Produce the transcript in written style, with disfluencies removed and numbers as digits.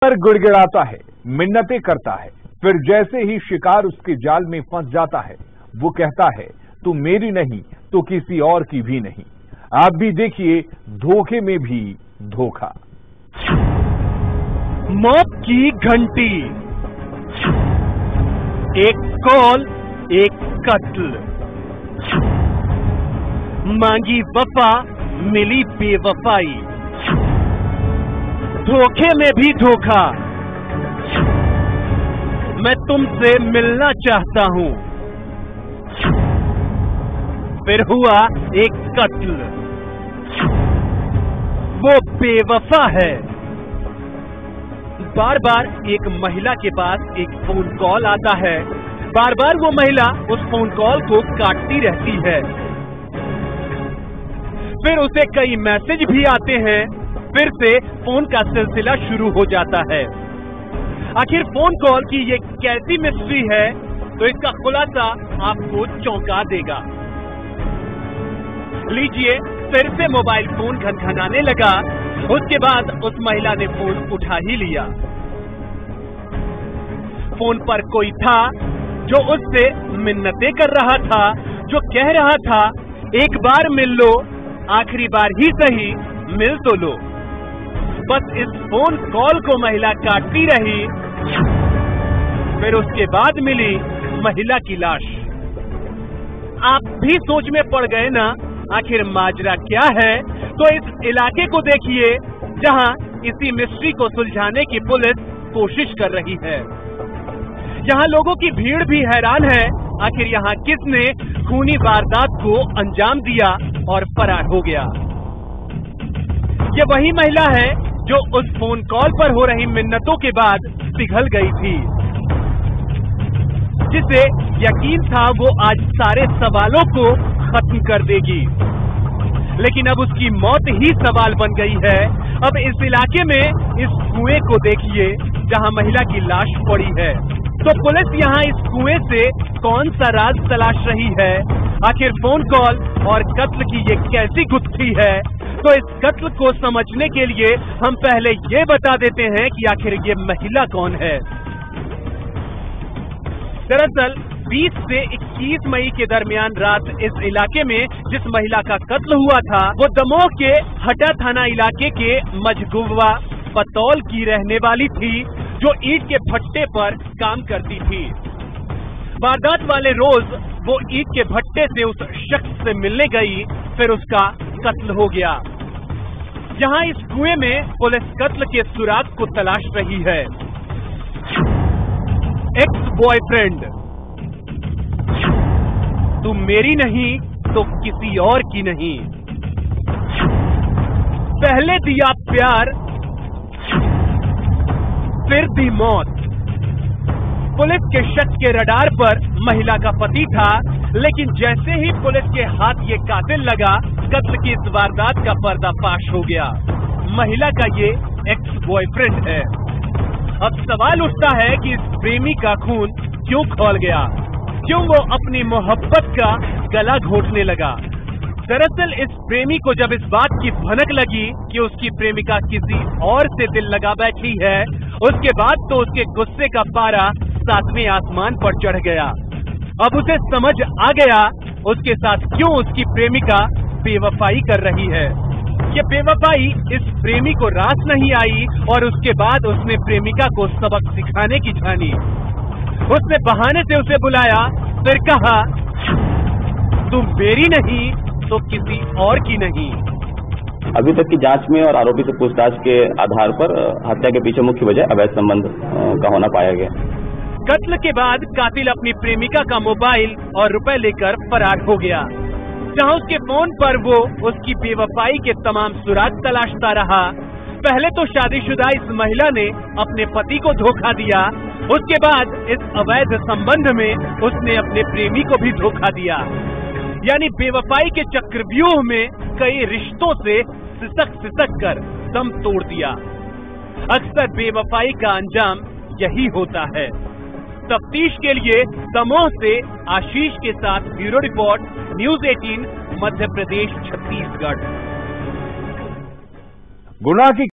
पर गिड़गिड़ाता है, मिन्नतें करता है, फिर जैसे ही शिकार उसके जाल में फंस जाता है वो कहता है तू मेरी नहीं तो किसी और की भी नहीं। आप भी देखिए धोखे में भी धोखा। मौत की घंटी, एक कॉल, एक कत्ल, मांगी वफा, मिली बेवफाई, धोखे में भी धोखा। मैं तुमसे मिलना चाहता हूं, फिर हुआ एक कत्ल। वो बेवफा है। बार बार एक महिला के पास एक फोन कॉल आता है। बार बार वो महिला उस फोन कॉल को काटती रहती है। फिर उसे कई मैसेज भी आते हैं। फिर से फोन का सिलसिला शुरू हो जाता है। आखिर फोन कॉल की ये कैसी मिस्ट्री है, तो इसका खुलासा आपको चौंका देगा। लीजिए, फिर से मोबाइल फोन खनखनाने लगा। उसके बाद उस महिला ने फोन उठा ही लिया। फोन पर कोई था जो उससे मिन्नतें कर रहा था, जो कह रहा था एक बार मिल लो, आखिरी बार ही सही मिल तो लो। बस इस फोन कॉल को महिला काटती रही। फिर उसके बाद मिली महिला की लाश। आप भी सोच में पड़ गए ना, आखिर माजरा क्या है? तो इस इलाके को देखिए जहां इसी मिस्ट्री को सुलझाने की पुलिस कोशिश कर रही है। यहाँ लोगों की भीड़ भी हैरान है, आखिर यहाँ किसने खूनी वारदात को अंजाम दिया और फरार हो गया। ये वही महिला है जो उस फोन कॉल पर हो रही मिन्नतों के बाद पिघल गई थी, जिसे यकीन था वो आज सारे सवालों को खत्म कर देगी। लेकिन अब उसकी मौत ही सवाल बन गई है। अब इस इलाके में इस कुएं को देखिए जहां महिला की लाश पड़ी है। तो पुलिस यहां इस कुएं से कौन सा राज तलाश रही है? आखिर फोन कॉल और कत्ल की ये कैसी गुत्थी है? तो इस कत्ल को समझने के लिए हम पहले ये बता देते हैं कि आखिर ये महिला कौन है। दरअसल 20 से 21 मई के दरमियान रात इस इलाके में जिस महिला का कत्ल हुआ था वो दमोह के हटा थाना इलाके के मझगुवा पतौल की रहने वाली थी, जो ईंट के भट्टे पर काम करती थी। वारदात वाले रोज वो ईंट के भट्टे से उस शख्स से मिलने गई, फिर उसका कत्ल हो गया। यहाँ इस कुएं में पुलिस कत्ल के सुराग को तलाश रही है। एक्स बॉयफ्रेंड, तू मेरी नहीं तो किसी और की नहीं। पहले दिया प्यार, फिर दी मौत। पुलिस के शक के रडार पर महिला का पति था, लेकिन जैसे ही पुलिस के हाथ ये कातिल लगा, कत्ल की इस वारदात का पर्दाफाश हो गया। महिला का ये एक्स बॉयफ्रेंड है। अब सवाल उठता है कि इस प्रेमी का खून क्यों खौल गया, क्यों वो अपनी मोहब्बत का गला घोटने लगा। दरअसल इस प्रेमी को जब इस बात की भनक लगी कि उसकी प्रेमिका किसी और से दिल लगा बैठी है, उसके बाद तो उसके गुस्से का पारा 7वें आसमान पर चढ़ गया। अब उसे समझ आ गया उसके साथ क्यों उसकी प्रेमिका बेवफाई कर रही है। ये बेवफाई इस प्रेमी को रास नहीं आई और उसके बाद उसने प्रेमिका को सबक सिखाने की ठानी। उसने बहाने से उसे बुलाया, फिर कहा तुम मेरी नहीं तो किसी और की नहीं। अभी तक की जांच में और आरोपी से पूछताछ के आधार पर हत्या के पीछे मुख्य वजह अवैध संबंध का होना पाया गया। कत्ल के बाद कातिल अपनी प्रेमिका का मोबाइल और रुपए लेकर फरार हो गया। जहां उसके फोन पर वो उसकी बेवफाई के तमाम सुराग तलाशता रहा। पहले तो शादीशुदा इस महिला ने अपने पति को धोखा दिया, उसके बाद इस अवैध संबंध में उसने अपने प्रेमी को भी धोखा दिया। यानी बेवफाई के चक्रव्यूह में कई रिश्तों से सिसक कर दम तोड़ दिया। अक्सर बेवफाई का अंजाम यही होता है। तफ्तीश के लिए दमोह से आशीष के साथ bureau report, news 18 Madhya Pradesh Chhattisgarh. गुनाह की